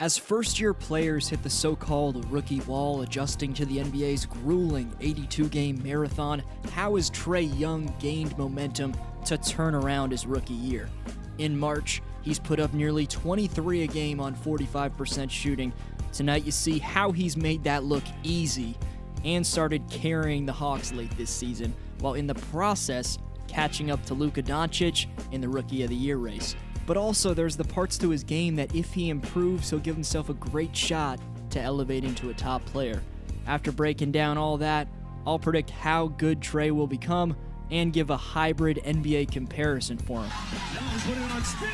As first-year players hit the so-called rookie wall, adjusting to the NBA's grueling 82-game marathon, how has Trae Young gained momentum to turn around his rookie year? In March, he's put up nearly 23 a game on 45% shooting. Tonight you see how he's made that look easy and started carrying the Hawks late this season, while in the process catching up to Luka Doncic in the Rookie of the Year race. But also there's the parts to his game that if he improves, he'll give himself a great shot to elevating to a top player. After breaking down all that, I'll predict how good Trae will become and give a hybrid NBA comparison for him. Now put it on spin.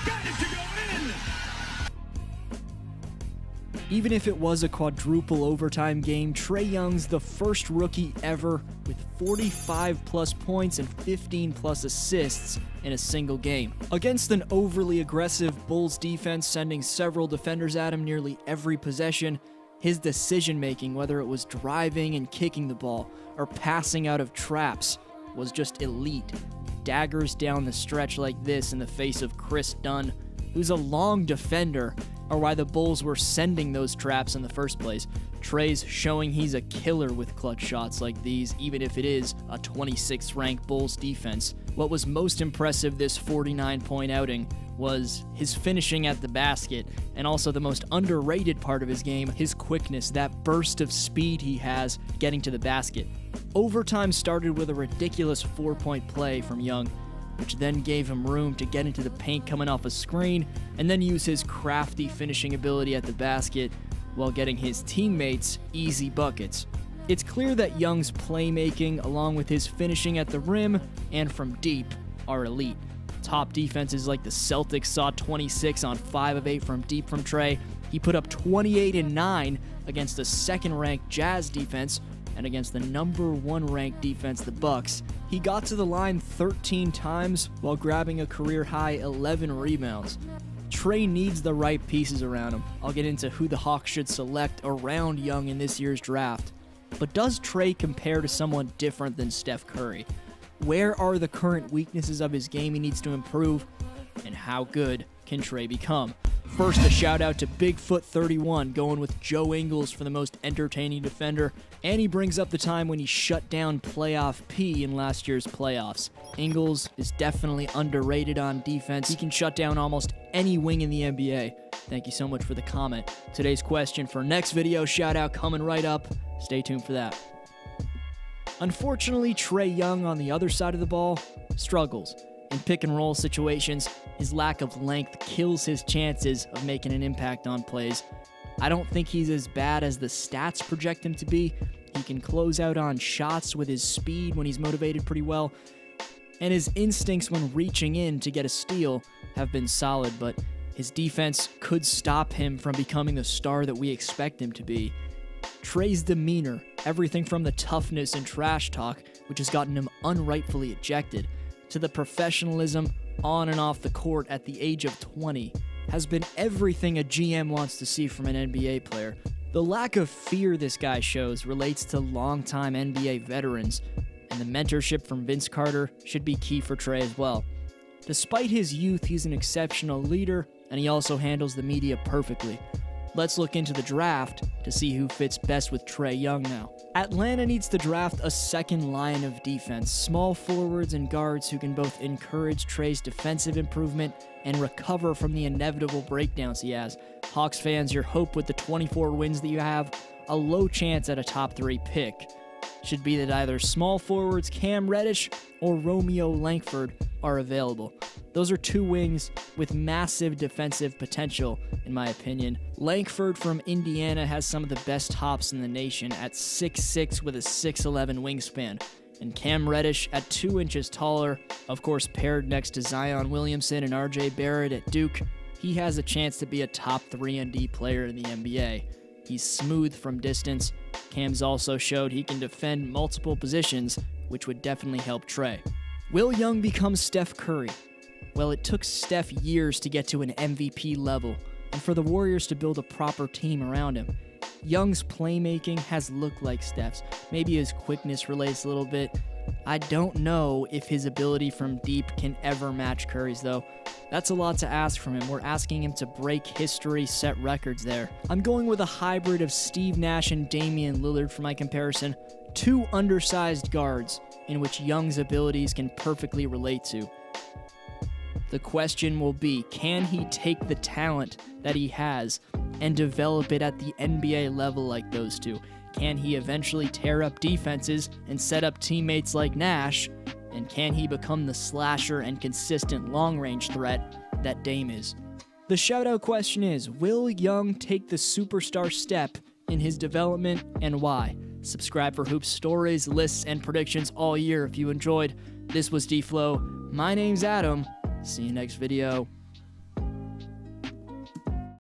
Got it to go in. Even if it was a quadruple overtime game, Trae Young's the first rookie ever with 45 plus points and 15 plus assists in a single game. Against an overly aggressive Bulls defense sending several defenders at him nearly every possession, his decision-making, whether it was driving and kicking the ball or passing out of traps, was just elite. Daggers down the stretch like this in the face of Chris Dunn, who's a long defender, are why the Bulls were sending those traps in the first place. Trae's showing he's a killer with clutch shots like these, even if it is a 26th ranked Bulls defense. What was most impressive this 49-point outing was his finishing at the basket, and also the most underrated part of his game, his quickness, that burst of speed he has getting to the basket. Overtime started with a ridiculous 4-point play from Young, which then gave him room to get into the paint coming off a screen, and then use his crafty finishing ability at the basket while getting his teammates easy buckets. It's clear that Young's playmaking, along with his finishing at the rim and from deep, are elite. Top defenses like the Celtics saw 26 on 5 of 8 from deep from Trae. He put up 28 and 9 against the second-ranked Jazz defense, and against the number 1 ranked defense, the Bucks, he got to the line 13 times while grabbing a career-high 11 rebounds. Trae needs the right pieces around him. I'll get into who the Hawks should select around Young in this year's draft. But does Trae compare to someone different than Steph Curry? Where are the current weaknesses of his game he needs to improve? And how good can Trae become? First, a shout out to Bigfoot31 going with Joe Ingles for the most entertaining defender, and he brings up the time when he shut down Playoff P in last year's playoffs. Ingles is definitely underrated on defense. He can shut down almost any wing in the NBA. Thank you so much for the comment. Today's question for next video shout out coming right up. Stay tuned for that. Unfortunately, Trae Young on the other side of the ball struggles. In pick-and-roll situations, his lack of length kills his chances of making an impact on plays. I don't think he's as bad as the stats project him to be. He can close out on shots with his speed when he's motivated pretty well, and his instincts when reaching in to get a steal have been solid, but his defense could stop him from becoming the star that we expect him to be. Trae's demeanor, everything from the toughness and trash talk, which has gotten him unrightfully ejected, to the professionalism on and off the court at the age of 20, has been everything a GM wants to see from an NBA player. The lack of fear this guy shows relates to longtime NBA veterans, and the mentorship from Vince Carter should be key for Trae as well. Despite his youth, he's an exceptional leader, and he also handles the media perfectly. Let's look into the draft to see who fits best with Trae Young now. Atlanta needs to draft a second line of defense, small forwards and guards who can both encourage Trae's defensive improvement and recover from the inevitable breakdowns he has. Hawks fans, your hope with the 24 wins that you have, a low chance at a top 3 pick, should be that either small forwards Cam Reddish or Romeo Langford are available. Those are 2 wings with massive defensive potential, in my opinion. Langford from Indiana has some of the best hops in the nation at 6'6" with a 6'11" wingspan. And Cam Reddish at 2 inches taller, of course paired next to Zion Williamson and RJ Barrett at Duke, he has a chance to be a top 3 player in the NBA. He's smooth from distance. Cam's also showed he can defend multiple positions, which would definitely help Trae. Will Young become Steph Curry? Well, it took Steph years to get to an MVP level, and for the Warriors to build a proper team around him. Young's playmaking has looked like Steph's. Maybe his quickness relates a little bit, I don't know if his ability from deep can ever match Curry's, though. That's a lot to ask from him. We're asking him to break history, set records there. I'm going with a hybrid of Steve Nash and Damian Lillard for my comparison. Two undersized guards in which Young's abilities can perfectly relate to. The question will be, can he take the talent that he has and develop it at the NBA level like those two? Can he eventually tear up defenses and set up teammates like Nash? And can he become the slasher and consistent long-range threat that Dame is? The shoutout question is, will Young take the superstar step in his development, and why? Subscribe for hoops stories, lists, and predictions all year if you enjoyed. This was D-Flow. My name's Adam. See you next video.